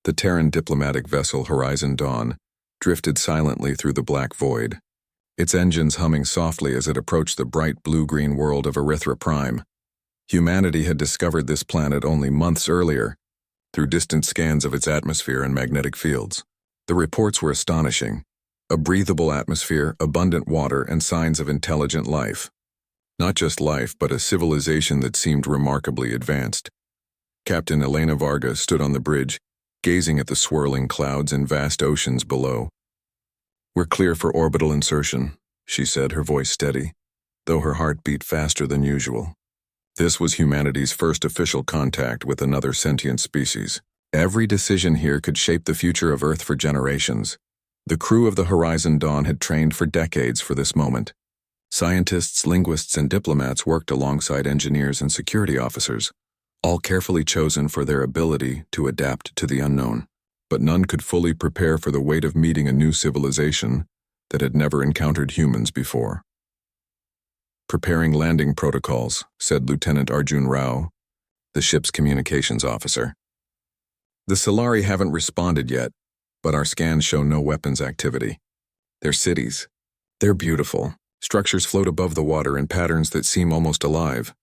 The Terran diplomatic vessel Horizon Dawn drifted silently through the black void, its engines humming softly as it approached the bright blue-green world of Erythra Prime. Humanity had discovered this planet only months earlier, through distant scans of its atmosphere and magnetic fields. The reports were astonishing. A breathable atmosphere, abundant water, and signs of intelligent life. Not just life, but a civilization that seemed remarkably advanced. Captain Elena Varga stood on the bridge, gazing at the swirling clouds and vast oceans below. "We're clear for orbital insertion," she said, her voice steady, though her heart beat faster than usual. This was humanity's first official contact with another sentient species. Every decision here could shape the future of Earth for generations. The crew of the Horizon Dawn had trained for decades for this moment. Scientists, linguists, and diplomats worked alongside engineers and security officers, all carefully chosen for their ability to adapt to the unknown. But none could fully prepare for the weight of meeting a new civilization that had never encountered humans before. "Preparing landing protocols," said Lieutenant Arjun Rao, the ship's communications officer. "The Solari haven't responded yet, but our scans show no weapons activity. They're cities. They're beautiful. Structures float above the water in patterns that seem almost alive."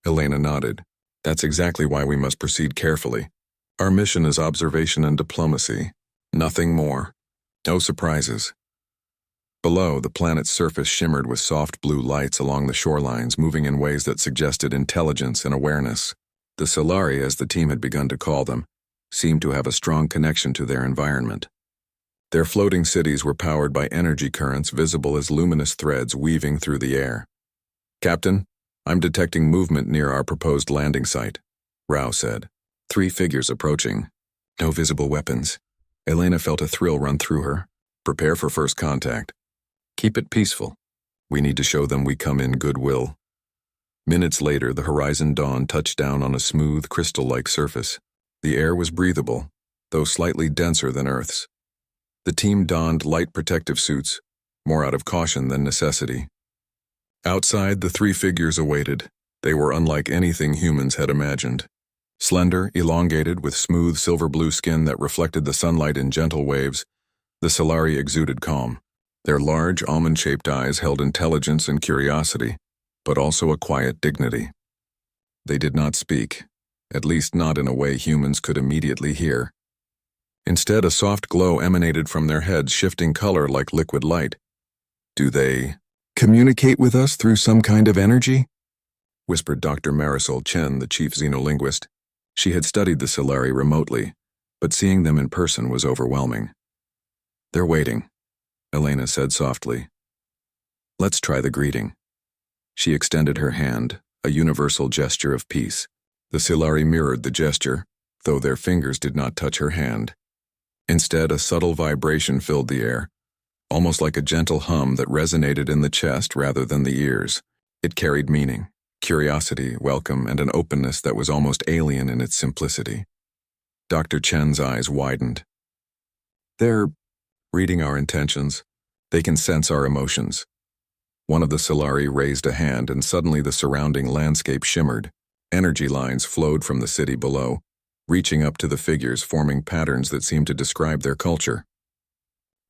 Elena nodded. "That's exactly why we must proceed carefully. Our mission is observation and diplomacy. Nothing more. No surprises." Below, the planet's surface shimmered with soft blue lights along the shorelines, moving in ways that suggested intelligence and awareness. The Solari, as the team had begun to call them, seemed to have a strong connection to their environment. Their floating cities were powered by energy currents visible as luminous threads weaving through the air. "Captain, I'm detecting movement near our proposed landing site," Rao said. 3 figures approaching. No visible weapons. Elena felt a thrill run through her. "Prepare for first contact. Keep it peaceful. We need to show them we come in goodwill." Minutes later, the Horizon Dawn touched down on a smooth, crystal-like surface. The air was breathable, though slightly denser than Earth's. The team donned light protective suits, more out of caution than necessity. Outside, the 3 figures awaited. They were unlike anything humans had imagined. Slender, elongated, with smooth silver-blue skin that reflected the sunlight in gentle waves, the Solari exuded calm. Their large, almond-shaped eyes held intelligence and curiosity, but also a quiet dignity. They did not speak, at least not in a way humans could immediately hear. Instead, a soft glow emanated from their heads, shifting color like liquid light. "Do they communicate with us through some kind of energy?" whispered Dr. Marisol Chen, the chief xenolinguist. She had studied the Solari remotely, but seeing them in person was overwhelming. "They're waiting," Elena said softly. "Let's try the greeting." She extended her hand, a universal gesture of peace. The Solari mirrored the gesture, though their fingers did not touch her hand. Instead, a subtle vibration filled the air, almost like a gentle hum that resonated in the chest rather than the ears. It carried meaning, curiosity, welcome, and an openness that was almost alien in its simplicity. Dr. Chen's eyes widened. "They're reading our intentions. They can sense our emotions." One of the Solari raised a hand, and suddenly the surrounding landscape shimmered. Energy lines flowed from the city below, reaching up to the figures, forming patterns that seemed to describe their culture.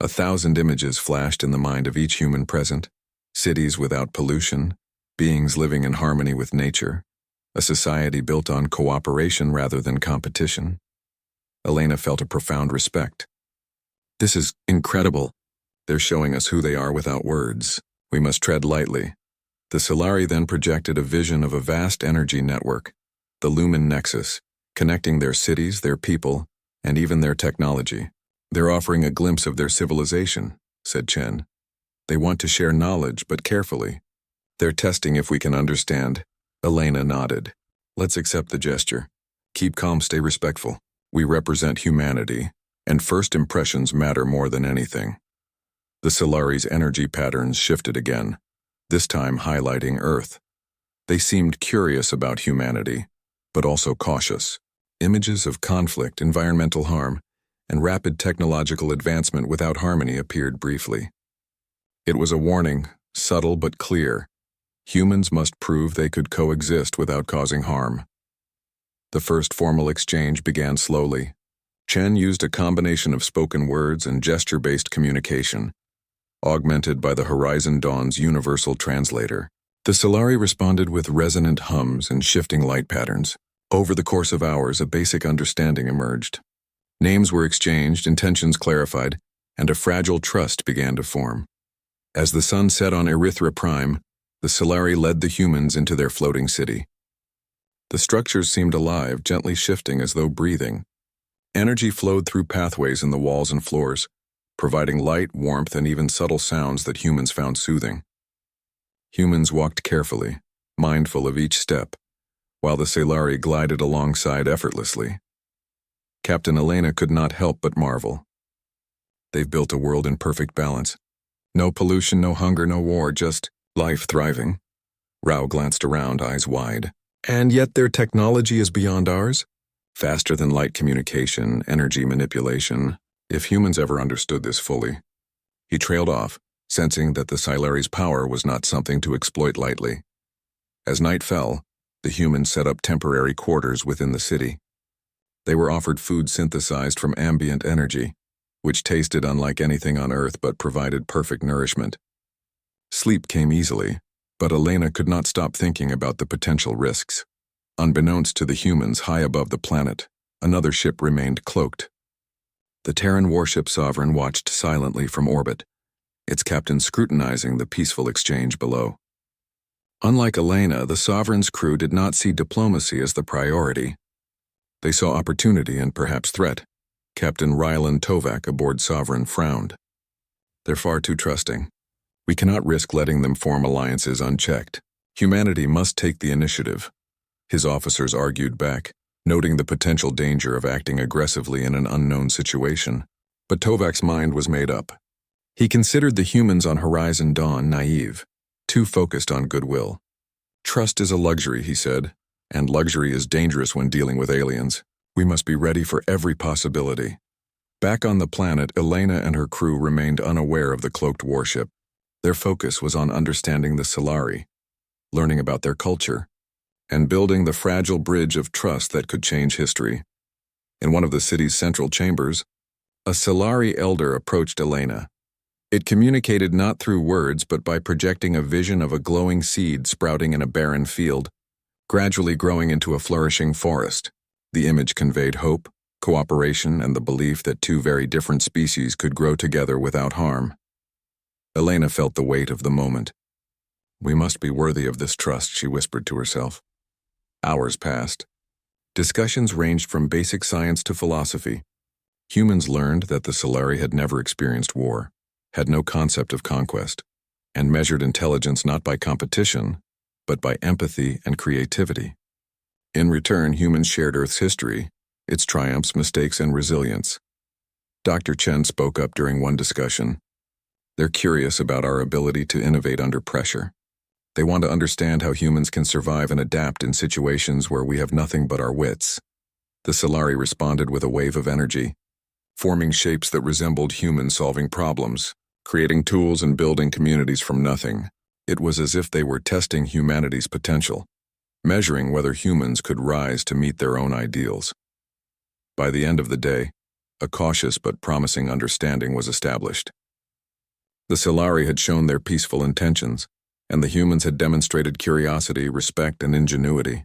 1,000 images flashed in the mind of each human present. Cities without pollution, beings living in harmony with nature, a society built on cooperation rather than competition. Elena felt a profound respect. "This is incredible. They're showing us who they are without words. We must tread lightly." The Solari then projected a vision of a vast energy network, the Lumen Nexus, connecting their cities, their people, and even their technology. "They're offering a glimpse of their civilization," said Chen. "They want to share knowledge, but carefully. They're testing if we can understand." Elena nodded. "Let's accept the gesture. Keep calm, stay respectful. We represent humanity, and first impressions matter more than anything." The Solari's energy patterns shifted again, this time highlighting Earth. They seemed curious about humanity, but also cautious. Images of conflict, environmental harm, and rapid technological advancement without harmony appeared briefly. It was a warning, subtle but clear. Humans must prove they could coexist without causing harm. The first formal exchange began slowly. Chen used a combination of spoken words and gesture-based communication, augmented by the Horizon Dawn's universal translator. The Solari responded with resonant hums and shifting light patterns. Over the course of hours, a basic understanding emerged. Names were exchanged, intentions clarified, and a fragile trust began to form. As the sun set on EpicSciFiTales, the Solari led the humans into their floating city. The structures seemed alive, gently shifting as though breathing. Energy flowed through pathways in the walls and floors, providing light, warmth, and even subtle sounds that humans found soothing. Humans walked carefully, mindful of each step, while the Solari glided alongside effortlessly. Captain Elena could not help but marvel. They've built a world in perfect balance. No pollution, no hunger, no war, just life thriving. Rao glanced around, eyes wide. And yet their technology is beyond ours? Faster than light communication, energy manipulation, if humans ever understood this fully. He trailed off, sensing that the Solari's power was not something to exploit lightly. As night fell, the humans set up temporary quarters within the city. They were offered food synthesized from ambient energy, which tasted unlike anything on Earth but provided perfect nourishment. Sleep came easily, but Elena could not stop thinking about the potential risks. Unbeknownst to the humans high above the planet, another ship remained cloaked. The Terran Warship Sovereign watched silently from orbit, its captain scrutinizing the peaceful exchange below. Unlike Elena, the Sovereign's crew did not see diplomacy as the priority. They saw opportunity and perhaps threat. Captain Rylan Tovak aboard Sovereign frowned. They're far too trusting. We cannot risk letting them form alliances unchecked. Humanity must take the initiative. His officers argued back, noting the potential danger of acting aggressively in an unknown situation. But Tovak's mind was made up. He considered the humans on Horizon Dawn naive, too focused on goodwill. Trust is a luxury, he said, and luxury is dangerous when dealing with aliens. We must be ready for every possibility. Back on the planet, Elena and her crew remained unaware of the cloaked warship. Their focus was on understanding the Solari, learning about their culture, and building the fragile bridge of trust that could change history. In one of the city's central chambers, a Solari elder approached Elena. It communicated not through words but by projecting a vision of a glowing seed sprouting in a barren field, gradually growing into a flourishing forest. The image conveyed hope, cooperation, and the belief that two very different species could grow together without harm. Elena felt the weight of the moment. We must be worthy of this trust, she whispered to herself. Hours passed. Discussions ranged from basic science to philosophy. Humans learned that the Solari had never experienced war, had no concept of conquest, and measured intelligence not by competition, but by empathy and creativity. In return, humans shared Earth's history, its triumphs, mistakes, and resilience. Dr. Chen spoke up during one discussion. They're curious about our ability to innovate under pressure. They want to understand how humans can survive and adapt in situations where we have nothing but our wits. The Solari responded with a wave of energy, forming shapes that resembled humans solving problems, creating tools and building communities from nothing. It was as if they were testing humanity's potential, measuring whether humans could rise to meet their own ideals. By the end of the day, a cautious but promising understanding was established. The Solari had shown their peaceful intentions, and the humans had demonstrated curiosity, respect, and ingenuity.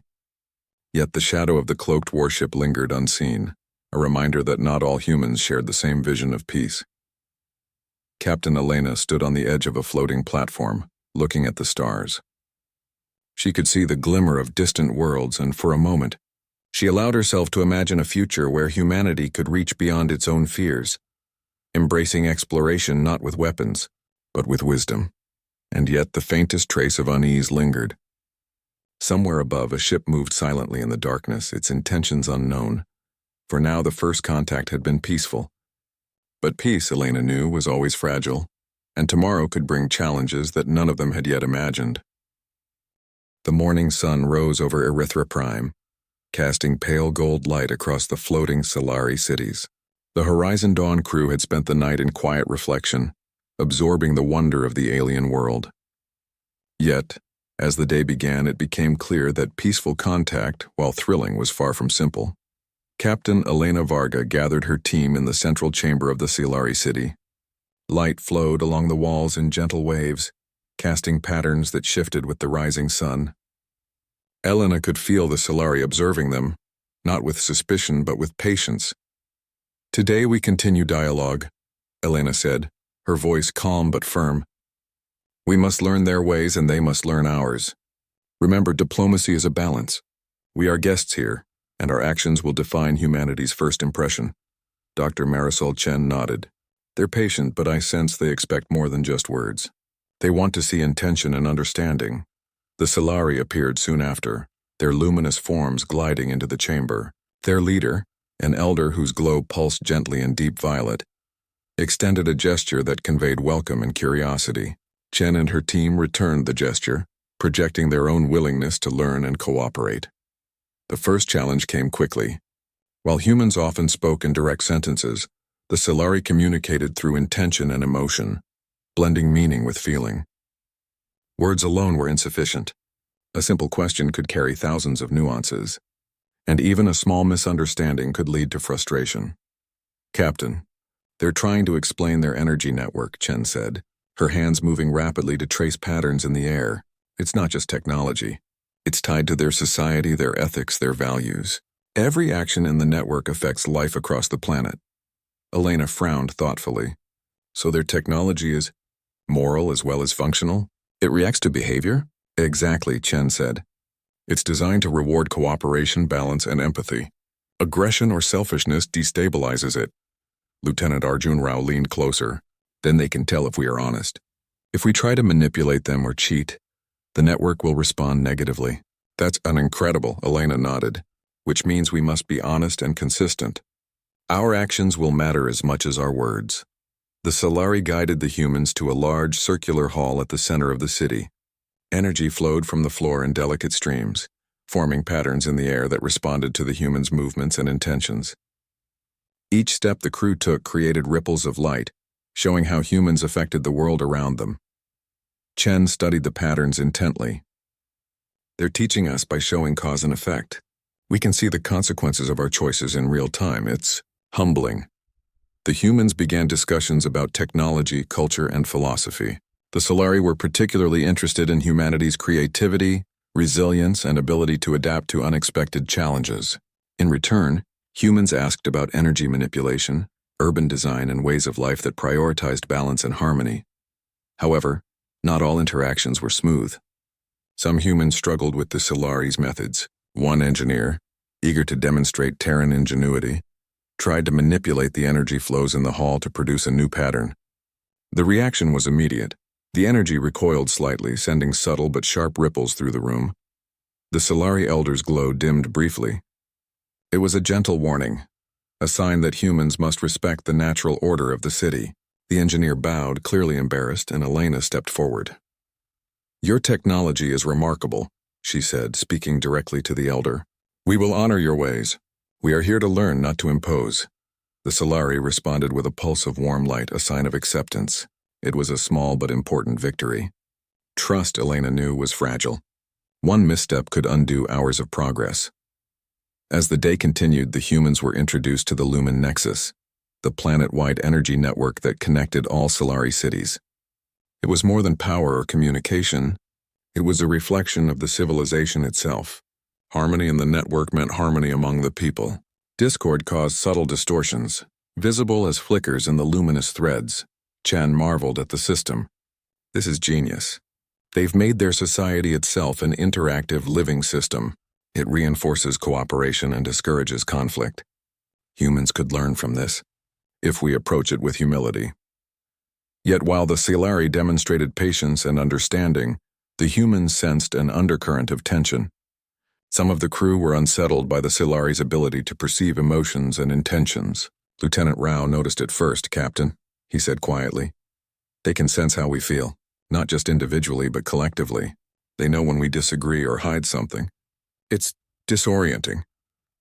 Yet the shadow of the cloaked warship lingered unseen, a reminder that not all humans shared the same vision of peace. Captain Elena stood on the edge of a floating platform, looking at the stars. She could see the glimmer of distant worlds, and for a moment, she allowed herself to imagine a future where humanity could reach beyond its own fears, embracing exploration not with weapons, but with wisdom. And yet the faintest trace of unease lingered. Somewhere above, a ship moved silently in the darkness, its intentions unknown. For now, the first contact had been peaceful. But peace, Elena knew, was always fragile, and tomorrow could bring challenges that none of them had yet imagined. The morning sun rose over EpicSciFiTales, casting pale gold light across the floating Solari cities. The Horizon Dawn crew had spent the night in quiet reflection, absorbing the wonder of the alien world. Yet, as the day began, it became clear that peaceful contact, while thrilling, was far from simple. Captain Elena Varga gathered her team in the central chamber of the Solari city. Light flowed along the walls in gentle waves, casting patterns that shifted with the rising sun. Elena could feel the Solari observing them, not with suspicion but with patience. "Today we continue dialogue," Elena said, her voice calm but firm. "We must learn their ways and they must learn ours. Remember, diplomacy is a balance. We are guests here, and our actions will define humanity's first impression." Dr. Marisol Chen nodded. "They're patient, but I sense they expect more than just words. They want to see intention and understanding." The Solari appeared soon after, their luminous forms gliding into the chamber. Their leader, an elder whose glow pulsed gently in deep violet, extended a gesture that conveyed welcome and curiosity. Chen and her team returned the gesture, projecting their own willingness to learn and cooperate. The first challenge came quickly. While humans often spoke in direct sentences, the Solari communicated through intention and emotion, blending meaning with feeling. Words alone were insufficient. A simple question could carry thousands of nuances, and even a small misunderstanding could lead to frustration. "Captain, they're trying to explain their energy network," Chen said, her hands moving rapidly to trace patterns in the air. "It's not just technology. It's tied to their society, their ethics, their values. Every action in the network affects life across the planet." Elena frowned thoughtfully. "So their technology is moral as well as functional? It reacts to behavior?" "Exactly," Chen said. "It's designed to reward cooperation, balance, and empathy. Aggression or selfishness destabilizes it." Lieutenant Arjun Rao leaned closer. "Then they can tell if we are honest. If we try to manipulate them or cheat, the network will respond negatively." "That's incredible," Elena nodded. "Which means we must be honest and consistent. Our actions will matter as much as our words." The Solari guided the humans to a large circular hall at the center of the city. Energy flowed from the floor in delicate streams, forming patterns in the air that responded to the humans' movements and intentions. Each step the crew took created ripples of light, showing how humans affected the world around them. Chen studied the patterns intently. "They're teaching us by showing cause and effect. We can see the consequences of our choices in real time. It's humbling." The humans began discussions about technology, culture, and philosophy. The Solari were particularly interested in humanity's creativity, resilience, and ability to adapt to unexpected challenges. In return, humans asked about energy manipulation, urban design, and ways of life that prioritized balance and harmony. However, not all interactions were smooth. Some humans struggled with the Solari's methods. One engineer, eager to demonstrate Terran ingenuity, tried to manipulate the energy flows in the hall to produce a new pattern. The reaction was immediate. The energy recoiled slightly, sending subtle but sharp ripples through the room. The Solari elder's glow dimmed briefly. It was a gentle warning, a sign that humans must respect the natural order of the city. The engineer bowed, clearly embarrassed, and Elena stepped forward. "Your technology is remarkable," she said, speaking directly to the elder. "We will honor your ways. We are here to learn, not to impose." The Solari responded with a pulse of warm light, a sign of acceptance. It was a small but important victory. Trust, Elena knew, was fragile. One misstep could undo hours of progress. As the day continued, the humans were introduced to the Lumen Nexus, the planet-wide energy network that connected all Solari cities. It was more than power or communication. It was a reflection of the civilization itself. Harmony in the network meant harmony among the people. Discord caused subtle distortions, visible as flickers in the luminous threads. Chen marveled at the system. "This is genius. They've made their society itself an interactive living system. It reinforces cooperation and discourages conflict. Humans could learn from this, if we approach it with humility." Yet while the Solari demonstrated patience and understanding, the humans sensed an undercurrent of tension. Some of the crew were unsettled by the Solari's ability to perceive emotions and intentions. Lieutenant Rao noticed it first, "Captain," he said quietly. "They can sense how we feel, not just individually but collectively. They know when we disagree or hide something. It's disorienting."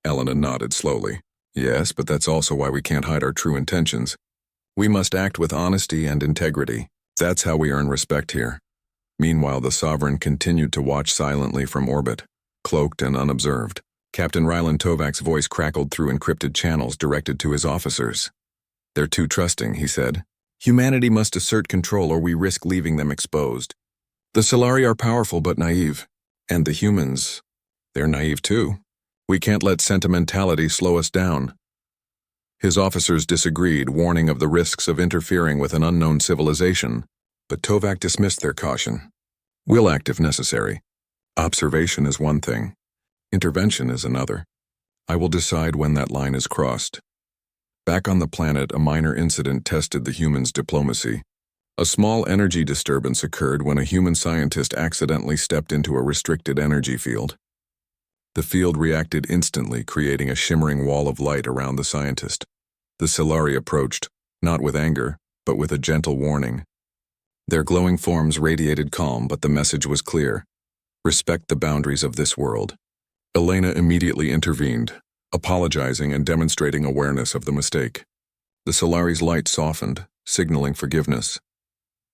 Elena nodded slowly. "Yes, but that's also why we can't hide our true intentions. We must act with honesty and integrity. That's how we earn respect here." Meanwhile, the Sovereign continued to watch silently from orbit, cloaked and unobserved. Captain Ryland Tovak's voice crackled through encrypted channels directed to his officers. "They're too trusting," he said. "Humanity must assert control or we risk leaving them exposed. The Solari are powerful but naive. And the humans, they're naive too. We can't let sentimentality slow us down." His officers disagreed, warning of the risks of interfering with an unknown civilization, but Tovak dismissed their caution. "We'll act if necessary. Observation is one thing. Intervention is another. I will decide when that line is crossed." Back on the planet, a minor incident tested the humans' diplomacy. A small energy disturbance occurred when a human scientist accidentally stepped into a restricted energy field. The field reacted instantly, creating a shimmering wall of light around the scientist. The Solari approached, not with anger, but with a gentle warning. Their glowing forms radiated calm, but the message was clear. Respect the boundaries of this world. Elena immediately intervened, apologizing and demonstrating awareness of the mistake. The Solari's light softened, signaling forgiveness.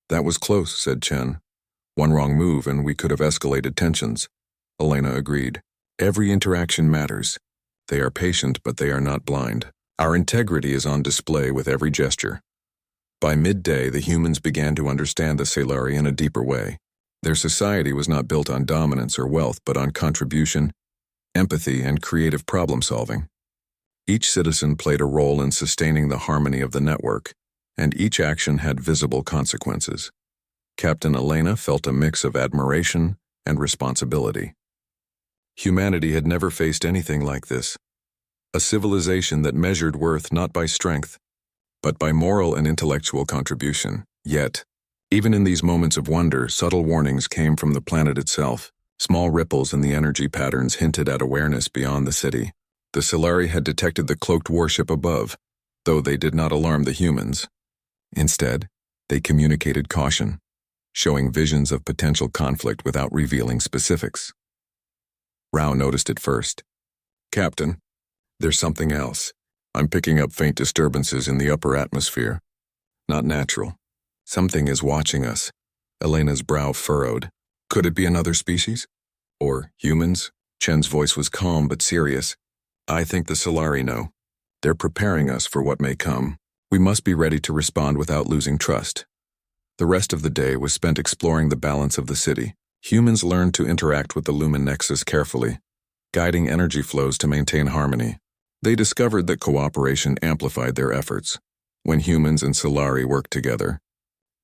"That was close," said Chen. "One wrong move and we could have escalated tensions." Elena agreed. "Every interaction matters. They are patient, but they are not blind. Our integrity is on display with every gesture." By midday, the humans began to understand the Solari in a deeper way. Their society was not built on dominance or wealth, but on contribution, empathy, and creative problem-solving. Each citizen played a role in sustaining the harmony of the network, and each action had visible consequences. Captain Elena felt a mix of admiration and responsibility. Humanity had never faced anything like this. A civilization that measured worth not by strength, but by moral and intellectual contribution. Yet, even in these moments of wonder, subtle warnings came from the planet itself. Small ripples in the energy patterns hinted at awareness beyond the city. The Solari had detected the cloaked warship above, though they did not alarm the humans. Instead, they communicated caution, showing visions of potential conflict without revealing specifics. Rao noticed it first. "Captain, there's something else. I'm picking up faint disturbances in the upper atmosphere. Not natural. Something is watching us." Elena's brow furrowed. "Could it be another species? Or humans?" Chen's voice was calm but serious. "I think the Solari know. They're preparing us for what may come. We must be ready to respond without losing trust." The rest of the day was spent exploring the balance of the city. Humans learned to interact with the Lumen Nexus carefully, guiding energy flows to maintain harmony. They discovered that cooperation amplified their efforts. When humans and Solari worked together,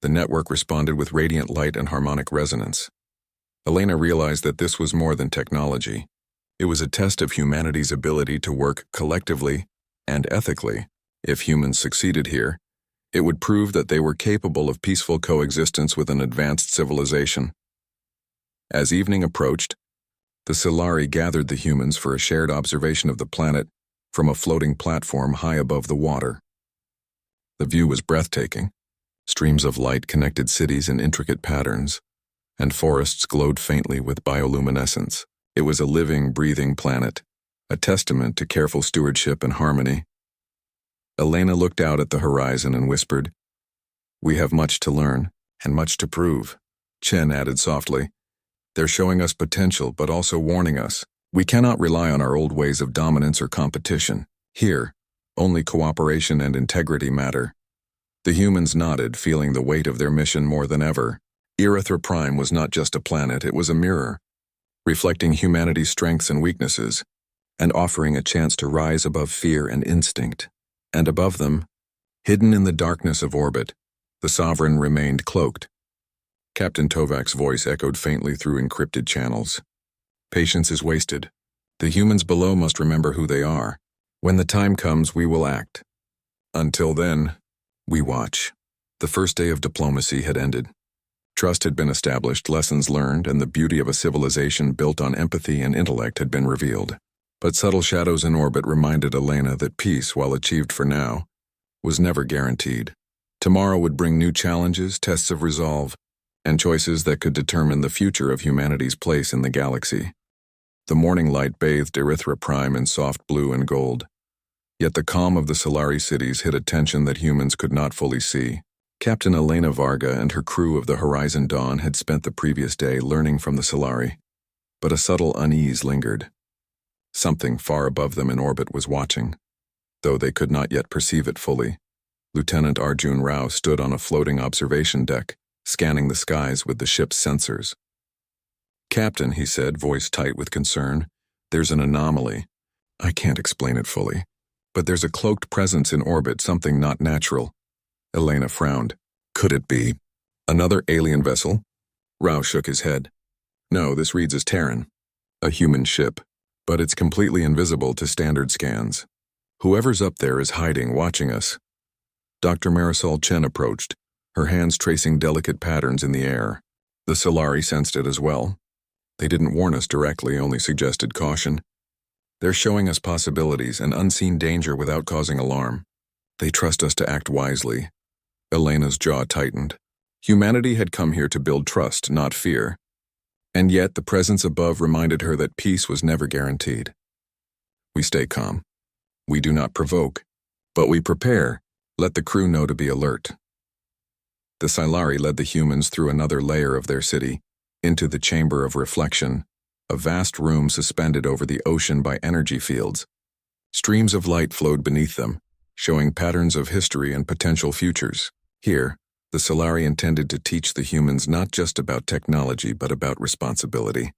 the network responded with radiant light and harmonic resonance. Elena realized that this was more than technology. It was a test of humanity's ability to work collectively and ethically. If humans succeeded here, it would prove that they were capable of peaceful coexistence with an advanced civilization. As evening approached, the Solari gathered the humans for a shared observation of the planet from a floating platform high above the water. The view was breathtaking. Streams of light connected cities in intricate patterns, and forests glowed faintly with bioluminescence. It was a living, breathing planet, a testament to careful stewardship and harmony. Elena looked out at the horizon and whispered, "We have much to learn, and much to prove." Chen added softly, "They're showing us potential, but also warning us. We cannot rely on our old ways of dominance or competition. Here, only cooperation and integrity matter." The humans nodded, feeling the weight of their mission more than ever. SCIFI-HFY was not just a planet, it was a mirror, reflecting humanity's strengths and weaknesses, and offering a chance to rise above fear and instinct. And above them, hidden in the darkness of orbit, the Sovereign remained cloaked. Captain Tovak's voice echoed faintly through encrypted channels. "Patience is wasted. The humans below must remember who they are. When the time comes, we will act. Until then, we watch." The first day of diplomacy had ended. Trust had been established, lessons learned, and the beauty of a civilization built on empathy and intellect had been revealed. But subtle shadows in orbit reminded Elena that peace, while achieved for now, was never guaranteed. Tomorrow would bring new challenges, tests of resolve, and choices that could determine the future of humanity's place in the galaxy. The morning light bathed EpicSciFiTales in soft blue and gold. Yet the calm of the Solari cities hid a tension that humans could not fully see. Captain Elena Varga and her crew of the Horizon Dawn had spent the previous day learning from the Solari, but a subtle unease lingered. Something far above them in orbit was watching. Though they could not yet perceive it fully, Lieutenant Arjun Rao stood on a floating observation deck, scanning the skies with the ship's sensors. "Captain," he said, voice tight with concern, "there's an anomaly. I can't explain it fully, but there's a cloaked presence in orbit, something not natural." Elena frowned. "Could it be another alien vessel?" Rao shook his head. "No, this reads as Terran, a human ship, but it's completely invisible to standard scans. Whoever's up there is hiding, watching us." Dr. Marisol Chen approached, her hands tracing delicate patterns in the air. The Solari sensed it as well. They didn't warn us directly, only suggested caution. "They're showing us possibilities and unseen danger without causing alarm. They trust us to act wisely." Elena's jaw tightened. Humanity had come here to build trust, not fear. And yet the presence above reminded her that peace was never guaranteed. "We stay calm. We do not provoke, but we prepare. Let the crew know to be alert." The Silari led the humans through another layer of their city, into the Chamber of Reflection, a vast room suspended over the ocean by energy fields. Streams of light flowed beneath them, showing patterns of history and potential futures. Here, the Solari intended to teach the humans not just about technology but about responsibility.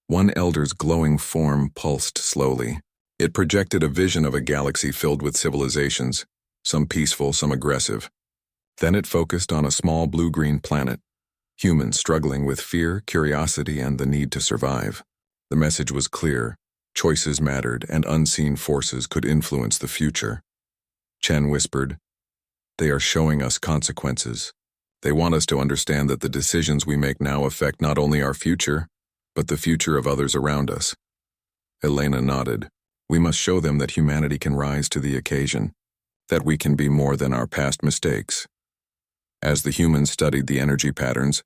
One elder's glowing form pulsed slowly. It projected a vision of a galaxy filled with civilizations, some peaceful, some aggressive. Then it focused on a small blue-green planet, humans struggling with fear, curiosity, and the need to survive. The message was clear: choices mattered, and unseen forces could influence the future. Chen whispered, "They are showing us consequences. They want us to understand that the decisions we make now affect not only our future, but the future of others around us." Elena nodded. "We must show them that humanity can rise to the occasion, that we can be more than our past mistakes." As the humans studied the energy patterns,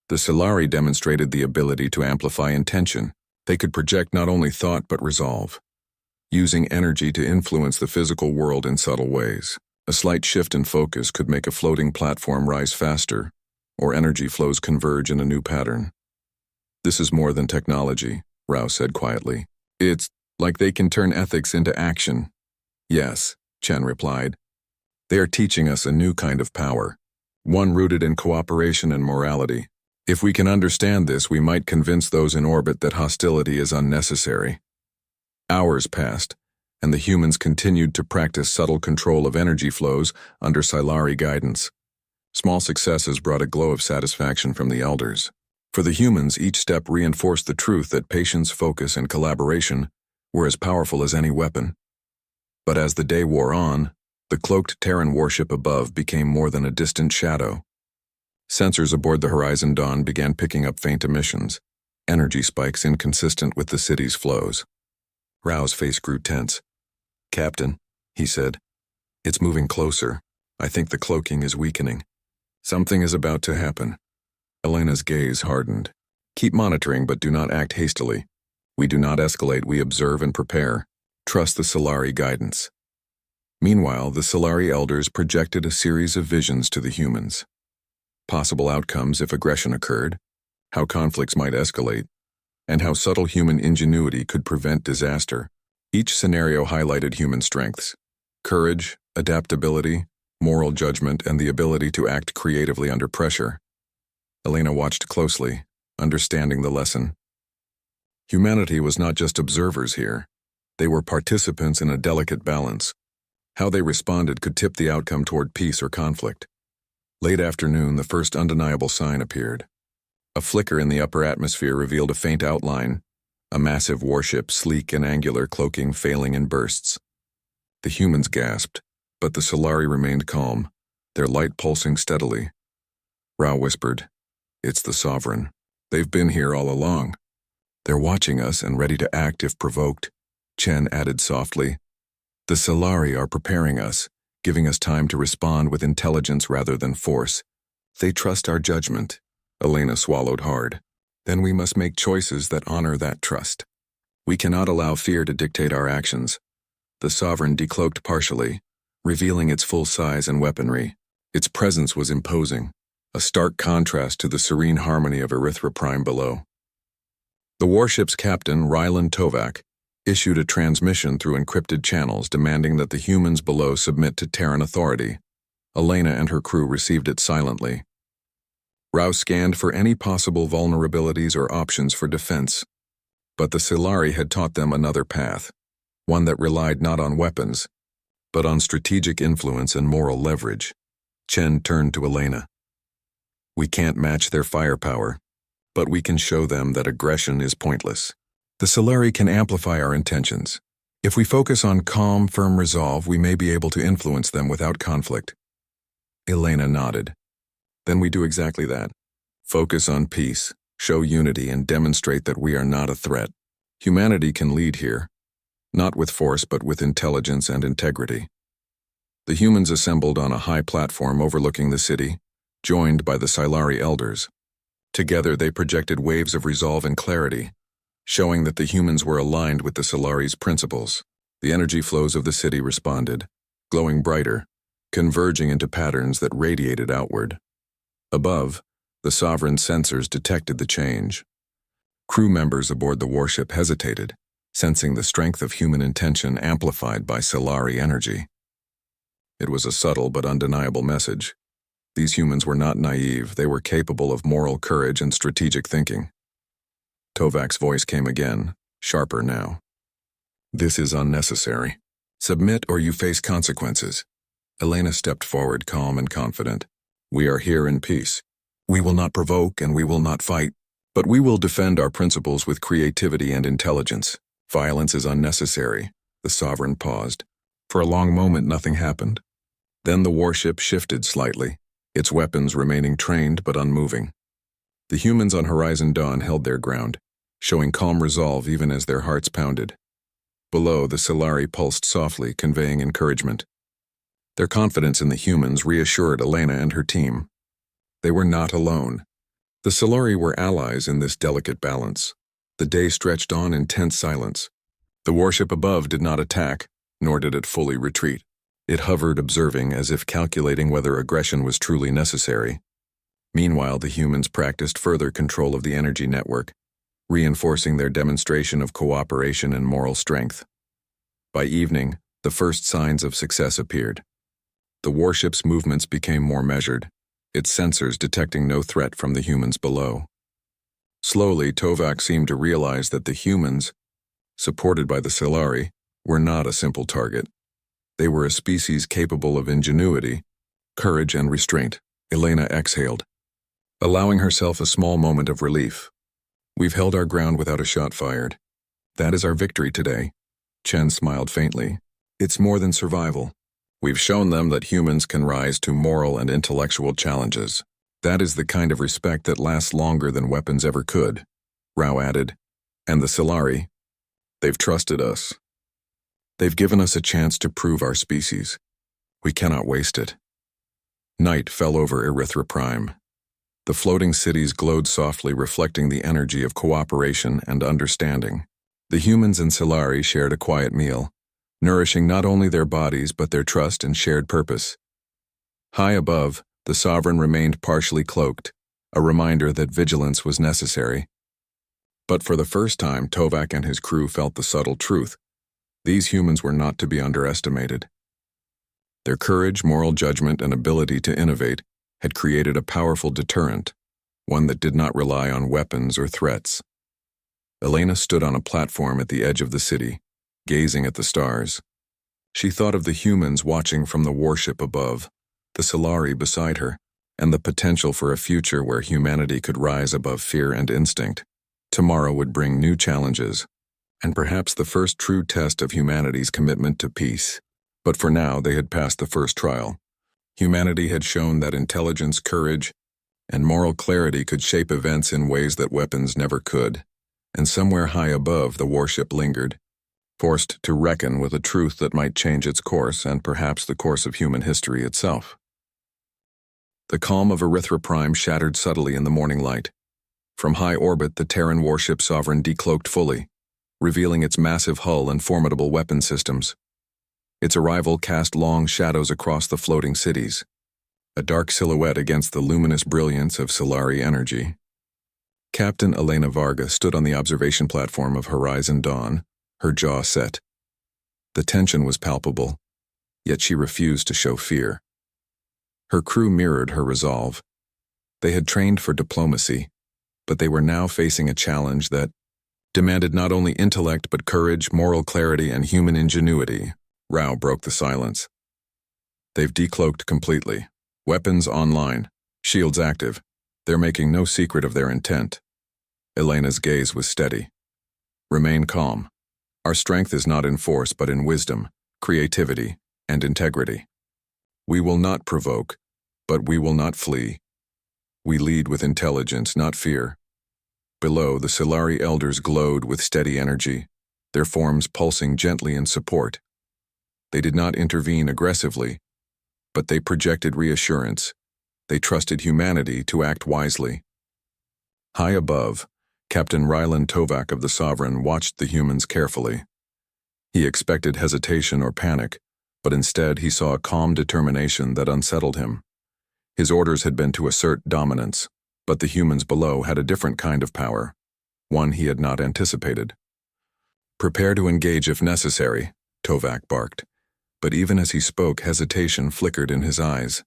the Solari demonstrated the ability to amplify intention. They could project not only thought but resolve, using energy to influence the physical world in subtle ways. A slight shift in focus could make a floating platform rise faster, or energy flows converge in a new pattern. "This is more than technology," Rao said quietly. "It's like they can turn ethics into action." "Yes," Chen replied. "They are teaching us a new kind of power, one rooted in cooperation and morality. If we can understand this, we might convince those in orbit that hostility is unnecessary." Hours passed, and the humans continued to practice subtle control of energy flows under Silari guidance. Small successes brought a glow of satisfaction from the elders. For the humans, each step reinforced the truth that patience, focus, and collaboration were as powerful as any weapon. But as the day wore on, the cloaked Terran warship above became more than a distant shadow. Sensors aboard the Horizon Dawn began picking up faint emissions, energy spikes inconsistent with the city's flows. Rao's face grew tense. "Captain," he said, "it's moving closer. I think the cloaking is weakening. Something is about to happen." Elena's gaze hardened. "Keep monitoring, but do not act hastily. We do not escalate, we observe and prepare. Trust the Solari guidance." Meanwhile, the Solari elders projected a series of visions to the humans. Possible outcomes if aggression occurred, how conflicts might escalate, and how subtle human ingenuity could prevent disaster. Each scenario highlighted human strengths: courage, adaptability, moral judgment, and the ability to act creatively under pressure. Elena watched closely, understanding the lesson. Humanity was not just observers here. They were participants in a delicate balance. How they responded could tip the outcome toward peace or conflict. Late afternoon, the first undeniable sign appeared. A flicker in the upper atmosphere revealed a faint outline, a massive warship, sleek and angular, cloaking, failing in bursts. The humans gasped, but the Solari remained calm, their light pulsing steadily. Rao whispered, "It's the Sovereign. They've been here all along. They're watching us and ready to act if provoked." Chen added softly, "The Solari are preparing us, giving us time to respond with intelligence rather than force. They trust our judgment." Elena swallowed hard. "Then we must make choices that honor that trust. We cannot allow fear to dictate our actions." The Sovereign decloaked partially, revealing its full size and weaponry. Its presence was imposing, a stark contrast to the serene harmony of EpicSciFiTales below. The warship's captain, Rylan Tovak, issued a transmission through encrypted channels demanding that the humans below submit to Terran authority. Elena and her crew received it silently. Rao scanned for any possible vulnerabilities or options for defense. But the Silari had taught them another path, one that relied not on weapons, but on strategic influence and moral leverage. Chen turned to Elena. We can't match their firepower, but we can show them that aggression is pointless. The Silari can amplify our intentions. If we focus on calm, firm resolve, we may be able to influence them without conflict. Elena nodded. Then we do exactly that. Focus on peace, show unity, and demonstrate that we are not a threat. Humanity can lead here, not with force but with intelligence and integrity. The humans assembled on a high platform overlooking the city, joined by the Silari elders. Together they projected waves of resolve and clarity, showing that the humans were aligned with the Silari's principles. The energy flows of the city responded, glowing brighter, converging into patterns that radiated outward. Above, the sovereign sensors detected the change. Crew members aboard the warship hesitated, sensing the strength of human intention amplified by Silari energy. It was a subtle but undeniable message. These humans were not naive, they were capable of moral courage and strategic thinking. Tovak's voice came again, sharper now. This is unnecessary. Submit or you face consequences. Elena stepped forward, calm and confident. We are here in peace. We will not provoke and we will not fight, but we will defend our principles with creativity and intelligence. Violence is unnecessary. The sovereign paused. For a long moment, nothing happened. Then the warship shifted slightly, its weapons remaining trained but unmoving. The humans on Horizon Dawn held their ground, showing calm resolve even as their hearts pounded. Below, the Silari pulsed softly, conveying encouragement. Their confidence in the humans reassured Elena and her team. They were not alone. The Silari were allies in this delicate balance. The day stretched on in tense silence. The warship above did not attack, nor did it fully retreat. It hovered, observing, as if calculating whether aggression was truly necessary. Meanwhile, the humans practiced further control of the energy network, reinforcing their demonstration of cooperation and moral strength. By evening, the first signs of success appeared. The warship's movements became more measured, its sensors detecting no threat from the humans below. Slowly, Tovak seemed to realize that the humans, supported by the Silari, were not a simple target. They were a species capable of ingenuity, courage, and restraint. Elena exhaled, allowing herself a small moment of relief. We've held our ground without a shot fired. That is our victory today. Chen smiled faintly. It's more than survival. We've shown them that humans can rise to moral and intellectual challenges. That is the kind of respect that lasts longer than weapons ever could, Rao added. And the Silari, they've trusted us. They've given us a chance to prove our species. We cannot waste it. Night fell over EpicSciFiTales. The floating cities glowed softly, reflecting the energy of cooperation and understanding. The humans and Silari shared a quiet meal, nourishing not only their bodies but their trust and shared purpose. High above, the sovereign remained partially cloaked, a reminder that vigilance was necessary. But for the first time, Tovak and his crew felt the subtle truth. These humans were not to be underestimated. Their courage, moral judgment, and ability to innovate had created a powerful deterrent, one that did not rely on weapons or threats. Elena stood on a platform at the edge of the city, gazing at the stars. She thought of the humans watching from the warship above, the Silari beside her, and the potential for a future where humanity could rise above fear and instinct. Tomorrow would bring new challenges, and perhaps the first true test of humanity's commitment to peace. But for now, they had passed the first trial. Humanity had shown that intelligence, courage, and moral clarity could shape events in ways that weapons never could. And somewhere high above, the warship lingered, forced to reckon with a truth that might change its course and perhaps the course of human history itself. The calm of EpicSciFiTales shattered subtly in the morning light. From high orbit, the Terran Warship Sovereign decloaked fully, revealing its massive hull and formidable weapon systems. Its arrival cast long shadows across the floating cities, a dark silhouette against the luminous brilliance of Silari energy. Captain Elena Varga stood on the observation platform of Horizon Dawn, Her jaw set. The tension was palpable, yet she refused to show fear. Her crew mirrored her resolve. They had trained for diplomacy, but they were now facing a challenge that demanded not only intellect but courage, moral clarity, and human ingenuity. Rao broke the silence. They've decloaked completely. Weapons online. Shields active. They're making no secret of their intent. Elena's gaze was steady. Remain calm. Our strength is not in force but in wisdom, creativity, and integrity. We will not provoke, but we will not flee. We lead with intelligence, not fear. Below, the Solari elders glowed with steady energy, their forms pulsing gently in support. They did not intervene aggressively, but they projected reassurance. They trusted humanity to act wisely. High above, Captain Rylan Tovak of the Sovereign watched the humans carefully. He expected hesitation or panic, but instead he saw a calm determination that unsettled him. His orders had been to assert dominance, but the humans below had a different kind of power, one he had not anticipated. Prepare to engage if necessary, Tovak barked, but even as he spoke, hesitation flickered in his eyes.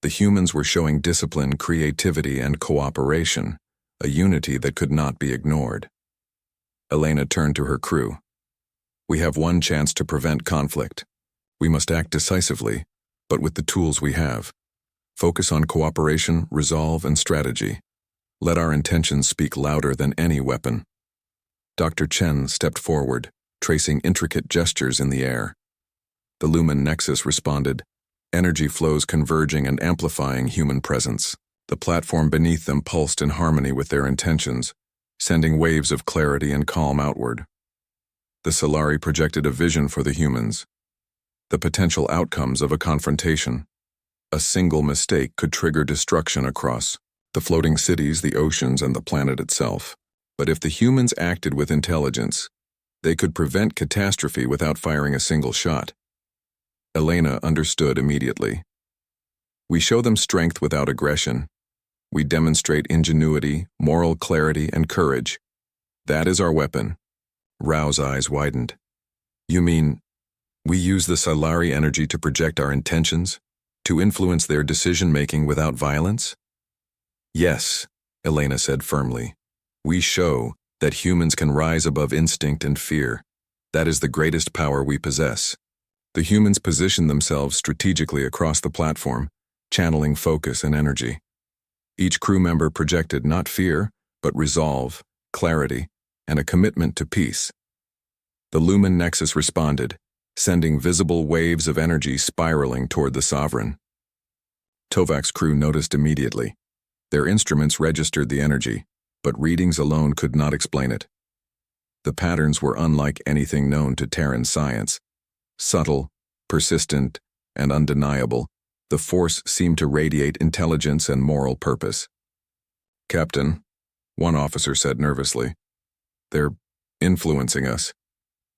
The humans were showing discipline, creativity, and cooperation, a unity that could not be ignored. Elena turned to her crew. We have one chance to prevent conflict. We must act decisively, but with the tools we have. Focus on cooperation, resolve, and strategy. Let our intentions speak louder than any weapon. Dr. Chen stepped forward, tracing intricate gestures in the air. The Lumen Nexus responded, energy flows converging and amplifying human presence. The platform beneath them pulsed in harmony with their intentions, sending waves of clarity and calm outward. The Solari projected a vision for the humans, the potential outcomes of a confrontation. A single mistake could trigger destruction across the floating cities, the oceans, and the planet itself. But if the humans acted with intelligence, they could prevent catastrophe without firing a single shot. Elena understood immediately. We show them strength without aggression. We demonstrate ingenuity, moral clarity, and courage. That is our weapon. Rao's eyes widened. You mean, we use the Solari energy to project our intentions? To influence their decision-making without violence? Yes, Elena said firmly. We show that humans can rise above instinct and fear. That is the greatest power we possess. The humans position themselves strategically across the platform, channeling focus and energy. Each crew member projected not fear, but resolve, clarity, and a commitment to peace. The Lumen Nexus responded, sending visible waves of energy spiraling toward the Sovereign. Tovak's crew noticed immediately. Their instruments registered the energy, but readings alone could not explain it. The patterns were unlike anything known to Terran science. Subtle, persistent, and undeniable, the force seemed to radiate intelligence and moral purpose. Captain, one officer said nervously, they're influencing us.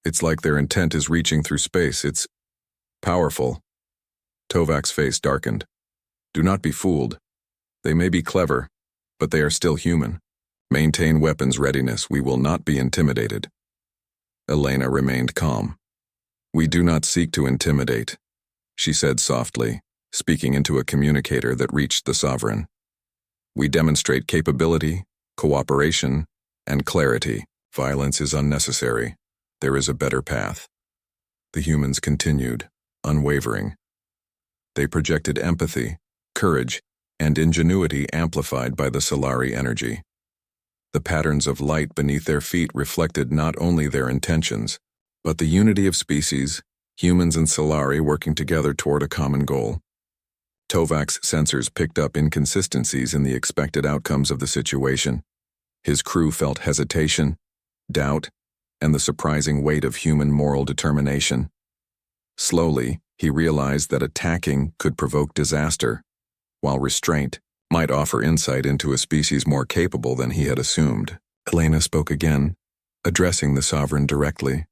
It's like their intent is reaching through space. It's powerful. Tovak's face darkened. Do not be fooled. They may be clever, but they are still human. Maintain weapons readiness. We will not be intimidated. Elena remained calm. We do not seek to intimidate, she said softly, speaking into a communicator that reached the Sovereign. We demonstrate capability, cooperation, and clarity. Violence is unnecessary. There is a better path. The humans continued, unwavering. They projected empathy, courage, and ingenuity amplified by the Solari energy. The patterns of light beneath their feet reflected not only their intentions, but the unity of species, humans and Solari working together toward a common goal. Tovak's sensors picked up inconsistencies in the expected outcomes of the situation. His crew felt hesitation, doubt, and the surprising weight of human moral determination. Slowly, he realized that attacking could provoke disaster, while restraint might offer insight into a species more capable than he had assumed. Elena spoke again, addressing the Sovereign directly.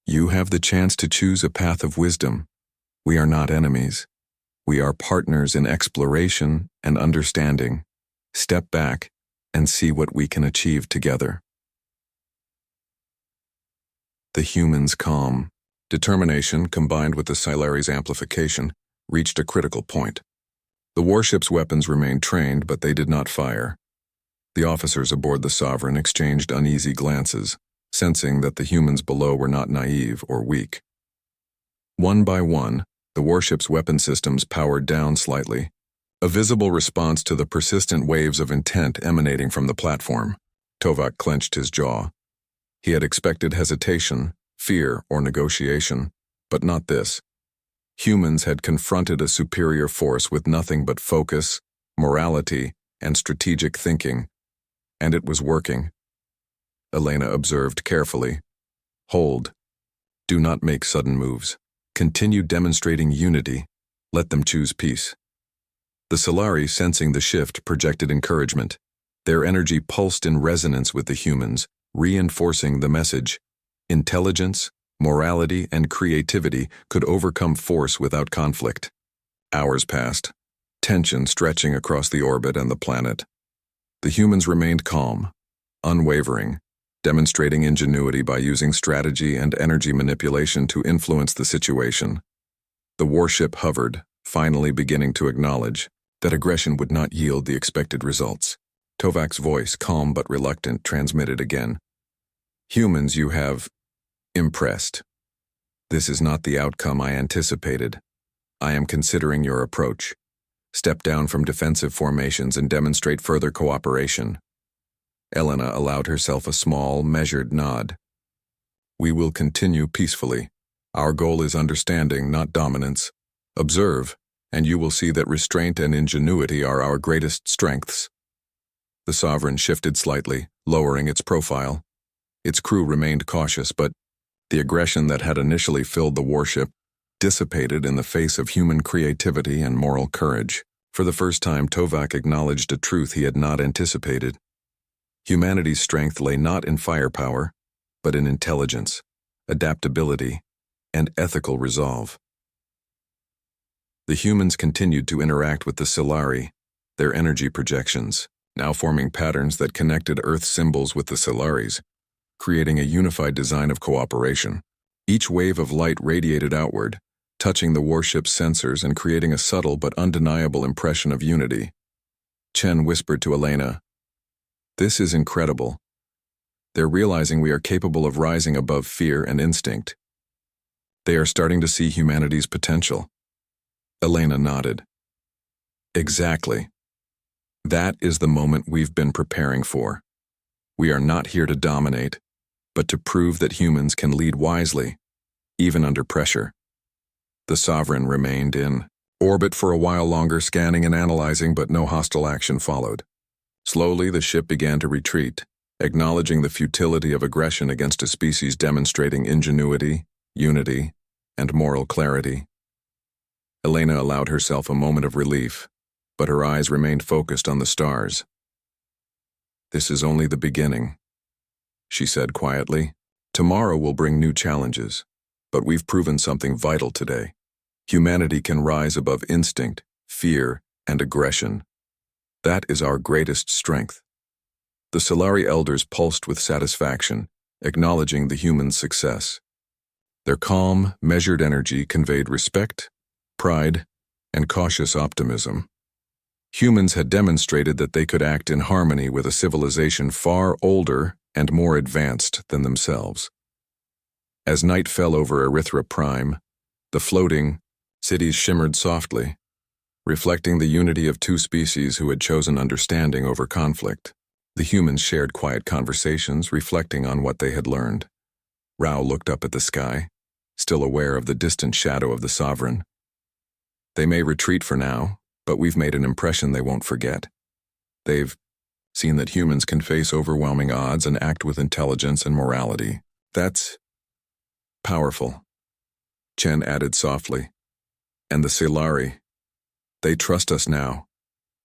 You have the chance to choose a path of wisdom. We are not enemies. We are partners in exploration and understanding. Step back and see what we can achieve together. The humans' calm, determination combined with the Silari's amplification reached a critical point. The warship's weapons remained trained, but they did not fire. The officers aboard the Sovereign exchanged uneasy glances, sensing that the humans below were not naive or weak. One by one, the warship's weapon systems powered down slightly, a visible response to the persistent waves of intent emanating from the platform. Tovak clenched his jaw. He had expected hesitation, fear, or negotiation, but not this. Humans had confronted a superior force with nothing but focus, morality, and strategic thinking, and it was working. Elena observed carefully. Hold. Do not make sudden moves. Continue demonstrating unity. Let them choose peace. The Solari, sensing the shift, projected encouragement. Their energy pulsed in resonance with the humans, reinforcing the message. Intelligence, morality, and creativity could overcome force without conflict. Hours passed, tension stretching across the orbit and the planet. The humans remained calm, unwavering, demonstrating ingenuity by using strategy and energy manipulation to influence the situation. The warship hovered, finally beginning to acknowledge that aggression would not yield the expected results. Tovak's voice, calm but reluctant, transmitted again. Humans, you have impressed. This is not the outcome I anticipated. I am considering your approach. Step down from defensive formations and demonstrate further cooperation. Elena allowed herself a small, measured nod. We will continue peacefully. Our goal is understanding, not dominance. Observe, and you will see that restraint and ingenuity are our greatest strengths. The Sovereign shifted slightly, lowering its profile. Its crew remained cautious, but the aggression that had initially filled the warship dissipated in the face of human creativity and moral courage. For the first time, Tovak acknowledged a truth he had not anticipated. Humanity's strength lay not in firepower, but in intelligence, adaptability, and ethical resolve. The humans continued to interact with the Solari, their energy projections, now forming patterns that connected Earth symbols with the Solaris, creating a unified design of cooperation. Each wave of light radiated outward, touching the warship's sensors and creating a subtle but undeniable impression of unity. Chen whispered to Elena, "This is incredible. They're realizing we are capable of rising above fear and instinct. They are starting to see humanity's potential." Elena nodded. Exactly. That is the moment we've been preparing for. We are not here to dominate, but to prove that humans can lead wisely, even under pressure. The Sovereign remained in orbit for a while longer, scanning and analyzing, but no hostile action followed. Slowly, the ship began to retreat, acknowledging the futility of aggression against a species demonstrating ingenuity, unity, and moral clarity. Elena allowed herself a moment of relief, but her eyes remained focused on the stars. "This is only the beginning," she said quietly. "Tomorrow will bring new challenges, but we've proven something vital today. Humanity can rise above instinct, fear, and aggression. That is our greatest strength." The Solari elders pulsed with satisfaction, acknowledging the humans' success. Their calm, measured energy conveyed respect, pride, and cautious optimism. Humans had demonstrated that they could act in harmony with a civilization far older and more advanced than themselves. As night fell over EpicSciFiTales, the floating cities shimmered softly, reflecting the unity of two species who had chosen understanding over conflict. The humans shared quiet conversations, reflecting on what they had learned. Rao looked up at the sky, still aware of the distant shadow of the Sovereign. "They may retreat for now, but we've made an impression they won't forget. They've seen that humans can face overwhelming odds and act with intelligence and morality. That's powerful," Chen added softly. "And the Solari, they trust us now.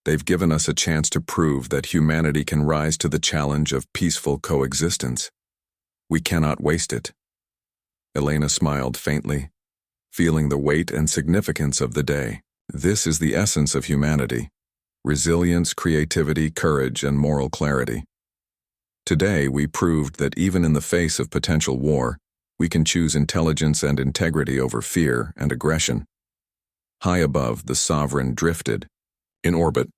They've given us a chance to prove that humanity can rise to the challenge of peaceful coexistence. We cannot waste it." Elena smiled faintly, feeling the weight and significance of the day. This is the essence of humanity: resilience, creativity, courage, and moral clarity. Today, we proved that even in the face of potential war, We can choose intelligence and integrity over fear and aggression. High above, the Sovereign drifted. In orbit,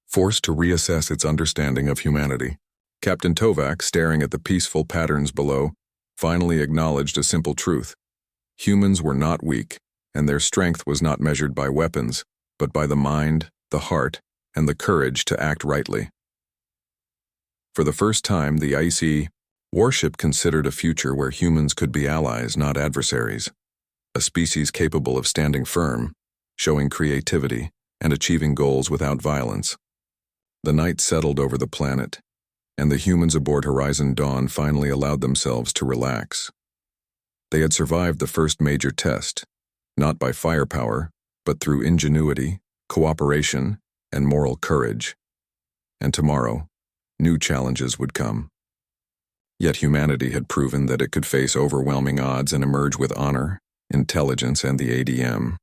forced to reassess its understanding of humanity. Captain Tovak, staring at the peaceful patterns below, finally acknowledged a simple truth. Humans were not weak, and their strength was not measured by weapons, but by the mind, the heart, and the courage to act rightly. For the first time, the icy warship considered a future where humans could be allies, not adversaries. A species capable of standing firm, showing creativity, and achieving goals without violence. The night settled over the planet, and the humans aboard Horizon Dawn finally allowed themselves to relax. They had survived the first major test, not by firepower, but through ingenuity, cooperation, and moral courage. And tomorrow, new challenges would come. Yet humanity had proven that it could face overwhelming odds and emerge with honor, intelligence, and the ADM.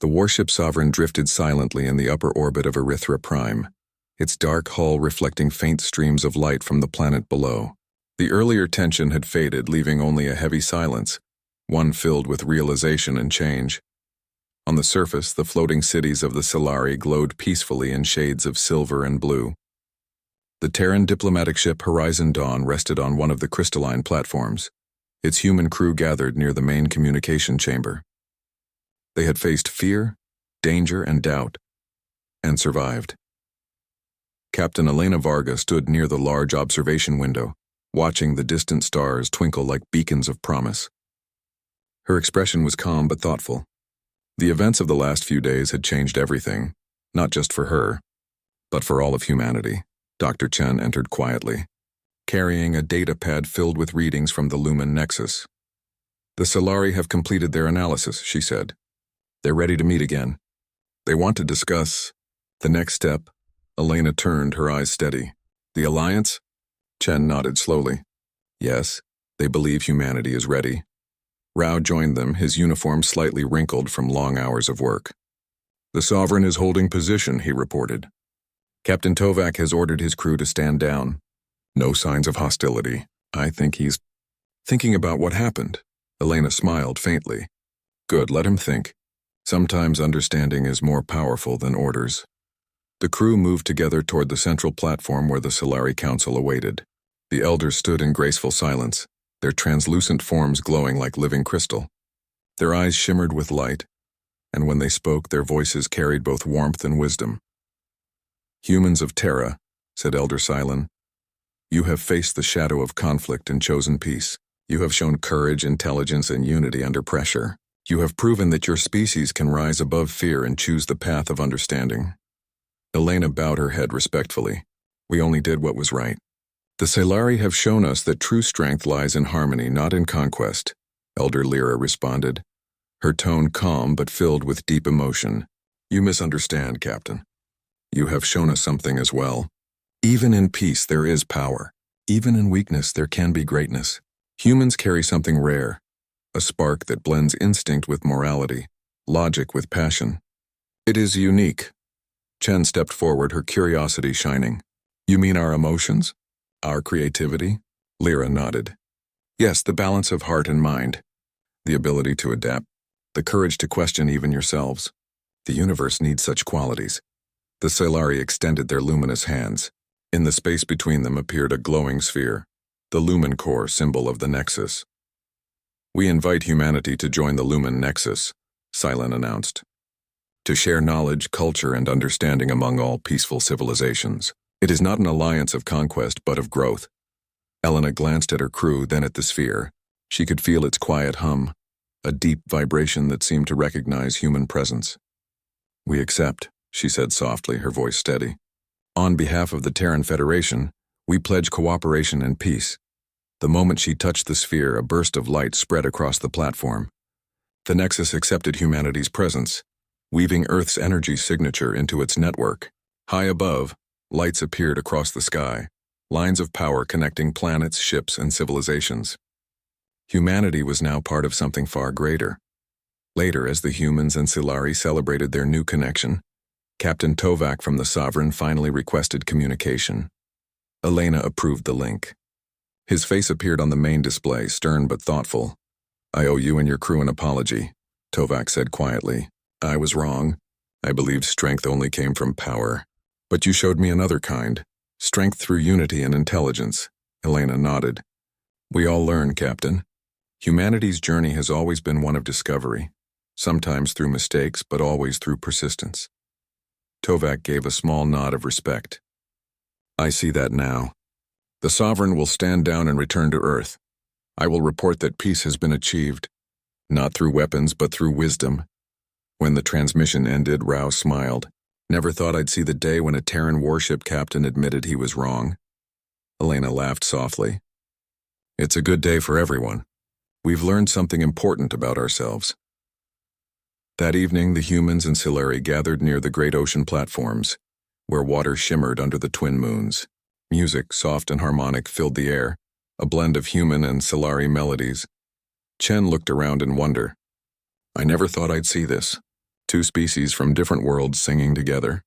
The warship Sovereign drifted silently in the upper orbit of EpicSciFiTales, its dark hull reflecting faint streams of light from the planet below. The earlier tension had faded, leaving only a heavy silence, one filled with realization and change. On the surface, the floating cities of the Solari glowed peacefully in shades of silver and blue. The Terran diplomatic ship Horizon Dawn rested on one of the crystalline platforms. Its human crew gathered near the main communication chamber. They had faced fear, danger, and doubt, and survived. Captain Elena Varga stood near the large observation window, watching the distant stars twinkle like beacons of promise. Her expression was calm but thoughtful. The events of the last few days had changed everything, not just for her, but for all of humanity. Dr. Chen entered quietly, carrying a data pad filled with readings from the Lumen Nexus. The Solari have completed their analysis, she said. They're ready to meet again. They want to discuss the next step. Elena turned, her eyes steady. The Alliance? Chen nodded slowly. Yes, they believe humanity is ready. Rao joined them, his uniform slightly wrinkled from long hours of work. The Sovereign is holding position, he reported. Captain Tovak has ordered his crew to stand down. No signs of hostility. I think he's thinking about what happened. Elena smiled faintly. Good, let him think. Sometimes understanding is more powerful than orders. The crew moved together toward the central platform where the Solari Council awaited. The elders stood in graceful silence, their translucent forms glowing like living crystal. Their eyes shimmered with light, and when they spoke, their voices carried both warmth and wisdom. Humans of Terra, said Elder Silon, you have faced the shadow of conflict and chosen peace. You have shown courage, intelligence, and unity under pressure. You have proven that your species can rise above fear and choose the path of understanding. Elena bowed her head respectfully. We only did what was right. The Solari have shown us that true strength lies in harmony, not in conquest, Elder Lyra responded, her tone calm but filled with deep emotion. You misunderstand, Captain. You have shown us something as well. Even in peace there is power. Even in weakness there can be greatness. Humans carry something rare, a spark that blends instinct with morality, logic with passion. It is unique. Chen stepped forward, her curiosity shining. You mean our emotions? Our creativity? Lyra nodded. Yes, the balance of heart and mind. The ability to adapt. The courage to question even yourselves. The universe needs such qualities. The Solari extended their luminous hands. In the space between them appeared a glowing sphere, the Lumen Core symbol of the Nexus. We invite humanity to join the Lumen Nexus, Silon announced. To share knowledge, culture, and understanding among all peaceful civilizations. It is not an alliance of conquest, but of growth. Elena glanced at her crew, then at the sphere. She could feel its quiet hum, a deep vibration that seemed to recognize human presence. We accept, she said softly, her voice steady. On behalf of the Terran Federation, we pledge cooperation and peace. The moment she touched the sphere, a burst of light spread across the platform. The Nexus accepted humanity's presence, weaving Earth's energy signature into its network. High above, lights appeared across the sky, lines of power connecting planets, ships, and civilizations. Humanity was now part of something far greater. Later, as the humans and Solari celebrated their new connection, Captain Tovak from the Sovereign finally requested communication. Elena approved the link. His face appeared on the main display, stern but thoughtful. "I owe you and your crew an apology," Tovak said quietly. "I was wrong. I believed strength only came from power. But you showed me another kind. Strength through unity and intelligence." Elena nodded. "We all learn, Captain. Humanity's journey has always been one of discovery, sometimes through mistakes, but always through persistence." Tovak gave a small nod of respect. "I see that now. The Sovereign will stand down and return to Earth. I will report that peace has been achieved, not through weapons, but through wisdom." When the transmission ended, Rao smiled. "Never thought I'd see the day when a Terran warship captain admitted he was wrong." Elena laughed softly. "It's a good day for everyone. We've learned something important about ourselves." That evening, the humans and Silari gathered near the great ocean platforms, where water shimmered under the twin moons. Music, soft and harmonic, filled the air, a blend of human and Silari melodies. Chen looked around in wonder. "I never thought I'd see this. Two species from different worlds singing together."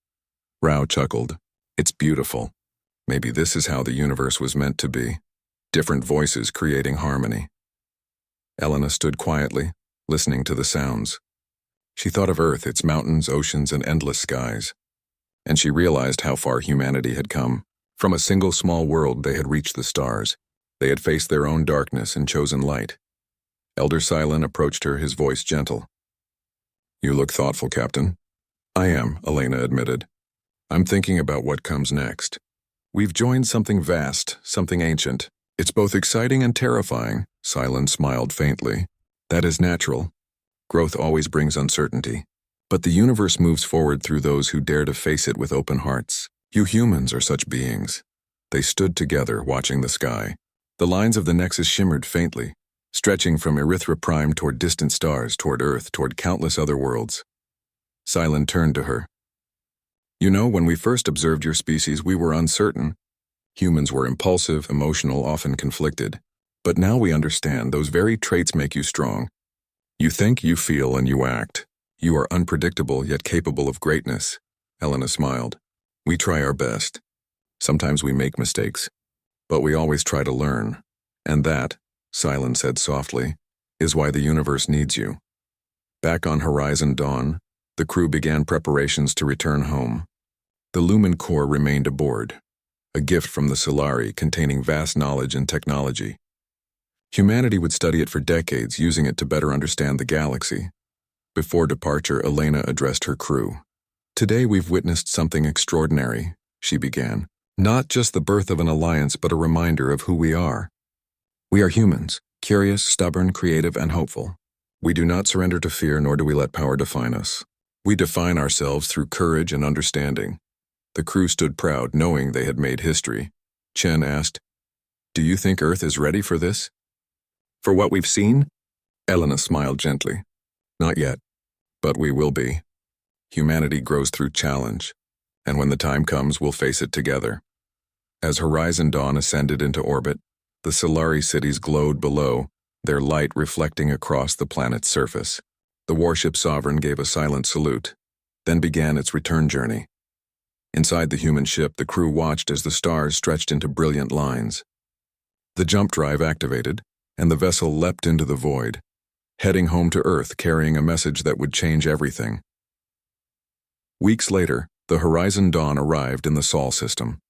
Rao chuckled. "It's beautiful. Maybe this is how the universe was meant to be. Different voices creating harmony." Elena stood quietly, listening to the sounds. She thought of Earth, its mountains, oceans, and endless skies. And she realized how far humanity had come. From a single small world, they had reached the stars. They had faced their own darkness and chosen light. Elder Silent approached her, his voice gentle. "You look thoughtful, Captain." "I am," Elena admitted. "I'm thinking about what comes next. We've joined something vast, something ancient. It's both exciting and terrifying." Silent smiled faintly. "That is natural. Growth always brings uncertainty. But the universe moves forward through those who dare to face it with open hearts. You humans are such beings." They stood together, watching the sky. The lines of the nexus shimmered faintly, stretching from EpicSciFiTales toward distant stars, toward Earth, toward countless other worlds. Silent turned to her. "You know, when we first observed your species, we were uncertain. Humans were impulsive, emotional, often conflicted. But now we understand those very traits make you strong. You think, you feel, and you act. You are unpredictable, yet capable of greatness." Elena smiled. "We try our best. Sometimes we make mistakes, but we always try to learn. And that," Silent said softly, "is why the universe needs you." Back on Horizon Dawn, the crew began preparations to return home. The Lumen Core remained aboard, a gift from the Silari containing vast knowledge and technology. Humanity would study it for decades, using it to better understand the galaxy. Before departure, Elena addressed her crew. "Today we've witnessed something extraordinary," she began. "Not just the birth of an alliance, but a reminder of who we are. We are humans, curious, stubborn, creative, and hopeful. We do not surrender to fear, nor do we let power define us. We define ourselves through courage and understanding." The crew stood proud, knowing they had made history. Chen asked, "Do you think Earth is ready for this?" "For what we've seen?" Elena smiled gently. "Not yet, but we will be. Humanity grows through challenge, and when the time comes, we'll face it together." As Horizon Dawn ascended into orbit, the Silari cities glowed below, their light reflecting across the planet's surface. The warship Sovereign gave a silent salute, then began its return journey. Inside the human ship, the crew watched as the stars stretched into brilliant lines. The jump drive activated, and the vessel leapt into the void, heading home to Earth carrying a message that would change everything. Weeks later, the Horizon Dawn arrived in the Sol system.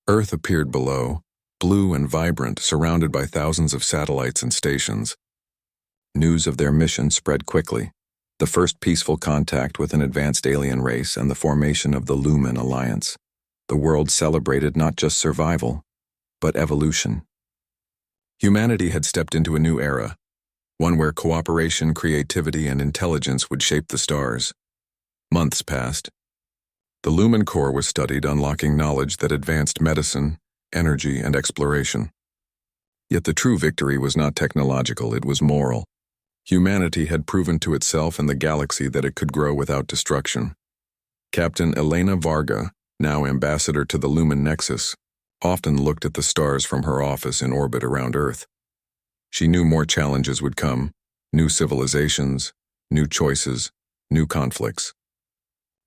Earth appeared below, blue and vibrant, surrounded by thousands of satellites and stations. News of their mission spread quickly. The first peaceful contact with an advanced alien race and the formation of the Lumen Alliance. The world celebrated not just survival, but evolution. Humanity had stepped into a new era, one where cooperation, creativity, and intelligence would shape the stars. Months passed. The Lumen Core was studied, unlocking knowledge that advanced medicine, energy, and exploration. Yet the true victory was not technological, it was moral. Humanity had proven to itself and the galaxy that it could grow without destruction. Captain Elena Varga, now ambassador to the Lumen Nexus, often looked at the stars from her office in orbit around Earth. She knew more challenges would come, new civilizations, new choices, new conflicts.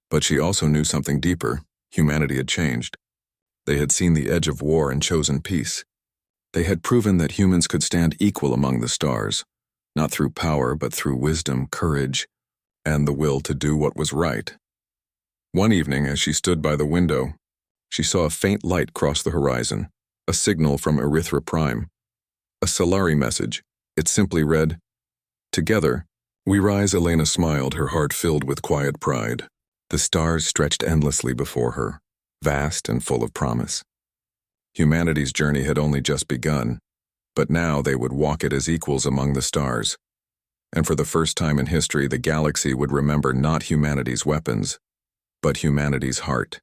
But she also knew something deeper. Humanity had changed. They had seen the edge of war and chosen peace. They had proven that humans could stand equal among the stars, not through power but through wisdom, courage, and the will to do what was right. One evening, as she stood by the window, she saw a faint light cross the horizon, a signal from EpicSciFiTales, a Solari message. It simply read, "Together, we rise." Elena smiled, her heart filled with quiet pride. The stars stretched endlessly before her, vast and full of promise. Humanity's journey had only just begun, but now they would walk it as equals among the stars. And for the first time in history, the galaxy would remember not humanity's weapons, but humanity's heart.